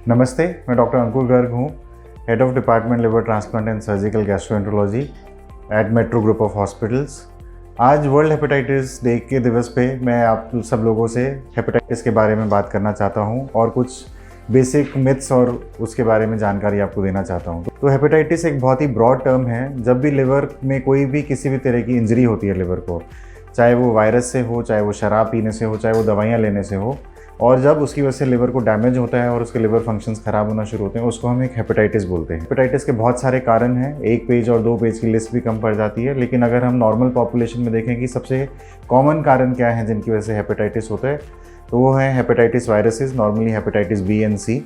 नमस्ते, मैं डॉक्टर अंकुर गर्ग हूँ, head of department liver transplant and surgical gastroenterology at Metro Group of Hospitals. आज World Hepatitis Day के दिवस पे मैं आप सब लोगों से हेपेटाइटिस के बारे में बात करना चाहता हूँ और कुछ बेसिक मिथ्स और उसके बारे में जानकारी आपको देना चाहता हूँ। तो हेपेटाइटिस एक बहुत ही ब्रॉड टर्म है। जब भी लिवर में कोई भी किसी भी तरह की इंजरी होती है लिवर को, चाहे वो वायरस से हो, चाहे वो शराब पीने से हो, चाहे वो दवाइयाँ लेने से हो, और जब उसकी वजह से लिवर को डैमेज होता है और उसके लिवर फंक्शंस खराब होना शुरू होते हैं, उसको हम एक हेपेटाइटिस बोलते हैं। हेपेटाइटिस के बहुत सारे कारण हैं, 1 पेज और 2 पेज की लिस्ट भी कम पड़ जाती है, लेकिन अगर हम नॉर्मल पॉपुलेशन में देखें कि सबसे कॉमन कारण क्या है जिनकी वजह से हेपेटाइटिस होता है, तो वो है hepatitis viruses, normally hepatitis B and C.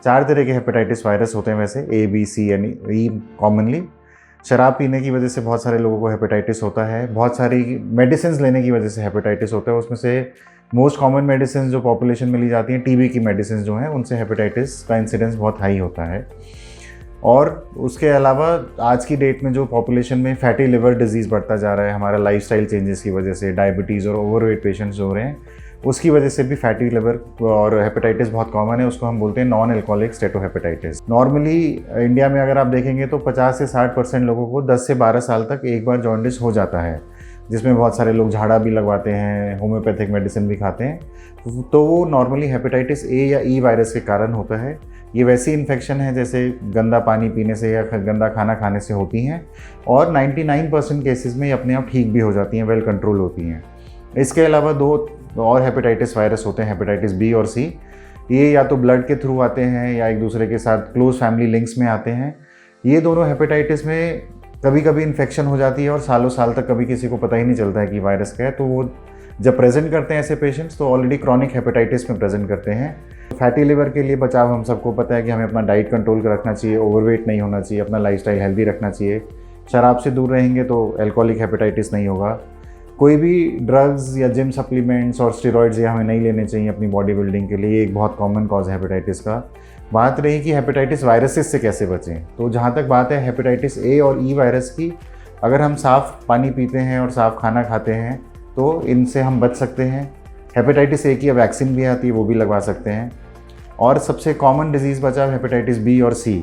4 तरह के हेपेटाइटिस वायरस होते हैं वैसे, A B C and E commonly. शराब पीने की वजह से बहुत सारे लोगों को हेपेटाइटिस होता है, बहुत सारी मेडिसिन लेने की वजह से हेपेटाइटिस होता है। उसमें से मोस्ट कॉमन मेडिसिन जो पॉपुलेशन में ली जाती हैं, टीबी की मेडिसिन जो हैं, उनसे हेपेटाइटिस का इंसिडेंस बहुत हाई होता है। और उसके अलावा आज की डेट में जो पॉपुलेशन में फैटी लिवर डिजीज़ बढ़ता जा रहा है, हमारा लाइफस्टाइल चेंजेस की वजह से, डायबिटीज़ और ओवरवेट पेशेंट्स जो हो रहे हैं, उसकी वजह से भी फैटी लिवर और हेपेटाइटिस बहुत कॉमन है। उसको हम बोलते हैं नॉन एल्कोहलिक स्टेटोहेपेटाइटिस। नॉर्मली इंडिया में अगर आप देखेंगे तो 50 से 60% लोगों को 10 से 12 साल तक एक बार जॉन्डिस हो जाता है, जिसमें बहुत सारे लोग झाड़ा भी लगवाते हैं, होम्योपैथिक मेडिसिन भी खाते हैं। तो वो नॉर्मली हेपेटाइटिस ए या ई वायरस के कारण होता है। ये वैसी इन्फेक्शन है जैसे गंदा पानी पीने से या गंदा खाना खाने से होती हैं, और 99% केसेस में ये अपने आप ठीक भी हो जाती हैं, वेल कंट्रोल होती हैं। इसके अलावा 2 और हेपेटाइटिस वायरस होते हैं, हेपेटाइटिस बी और सी। ये या तो ब्लड के थ्रू आते हैं या एक दूसरे के साथ क्लोज फैमिली लिंक्स में आते हैं। ये दोनों हेपेटाइटिस में कभी कभी इन्फेक्शन हो जाती है और सालों साल तक कभी किसी को पता ही नहीं चलता है कि वायरस का है। तो वो जब प्रेजेंट करते हैं ऐसे पेशेंट्स, तो ऑलरेडी क्रॉनिक हेपेटाइटिस में प्रेजेंट करते हैं। फैटी लिवर के लिए बचाव हम सबको पता है कि हमें अपना डाइट कंट्रोल कर रखना चाहिए, ओवरवेट नहीं होना चाहिए, अपना लाइफस्टाइल हेल्दी रखना चाहिए। शराब से दूर रहेंगे तो एल्कोहलिक हेपेटाइटिस नहीं होगा। कोई भी ड्रग्स या जिम सप्लीमेंट्स और स्टेरॉइड्स ये हमें नहीं लेने चाहिए अपनी बॉडी बिल्डिंग के लिए। एक बहुत कॉमन कॉज है हेपेटाइटिस का। बात रही कि हेपेटाइटिस वायरसेस से कैसे बचें, तो जहाँ तक बात है हेपेटाइटिस ए और ई वायरस की, अगर हम साफ़ पानी पीते हैं और साफ़ खाना खाते हैं तो इनसे हम बच सकते हैं। हेपेटाइटिस ए की वैक्सीन भी आती है, वो भी लगवा सकते हैं। और सबसे कॉमन डिजीज़ बचा हेपेटाइटिस बी और सी।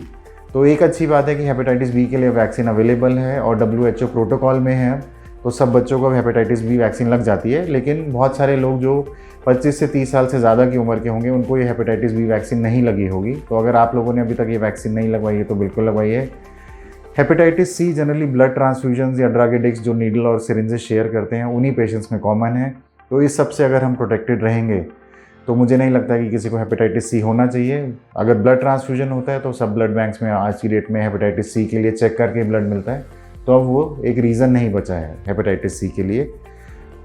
तो एक अच्छी बात है कि हेपेटाइटिस बी के लिए वैक्सीन अवेलेबल है और WHO प्रोटोकॉल में है, तो सब बच्चों को हेपेटाइटिस बी वैक्सीन लग जाती है। लेकिन बहुत सारे लोग जो 25 से 30 साल से ज़्यादा की उम्र के होंगे, उनको ये हेपेटाइटिस बी वैक्सीन नहीं लगी होगी। तो अगर आप लोगों ने अभी तक ये वैक्सीन नहीं लगवाई है तो बिल्कुल लगवाइए। Hepatitis see generally blood transfusions या ड्रग एडिक्ट्स जो नीडल और सिरिंजेस शेयर करते हैं, उन्हीं पेशेंट्स में कॉमन है। तो इस सब से अगर हम प्रोटेक्टेड रहेंगे तो मुझे नहीं लगता कि किसी को हेपेटाइटिस सी होना चाहिए। अगर ब्लड ट्रांसफ्यूजन होता है तो सब ब्लड बैंक्स में आज की डेट में हेपेटाइटिस सी के लिए चेक करके ब्लड मिलता है, तो अब वो एक रीज़न नहीं बचा है हेपेटाइटिस सी के लिए।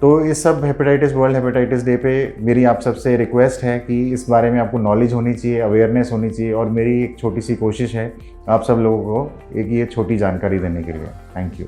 तो इस सब हेपेटाइटिस वर्ल्ड हेपेटाइटिस डे पे मेरी आप सबसे रिक्वेस्ट है कि इस बारे में आपको नॉलेज होनी चाहिए, अवेयरनेस होनी चाहिए, और मेरी एक छोटी सी कोशिश है आप सब लोगों को एक ये छोटी जानकारी देने के लिए। Thank you.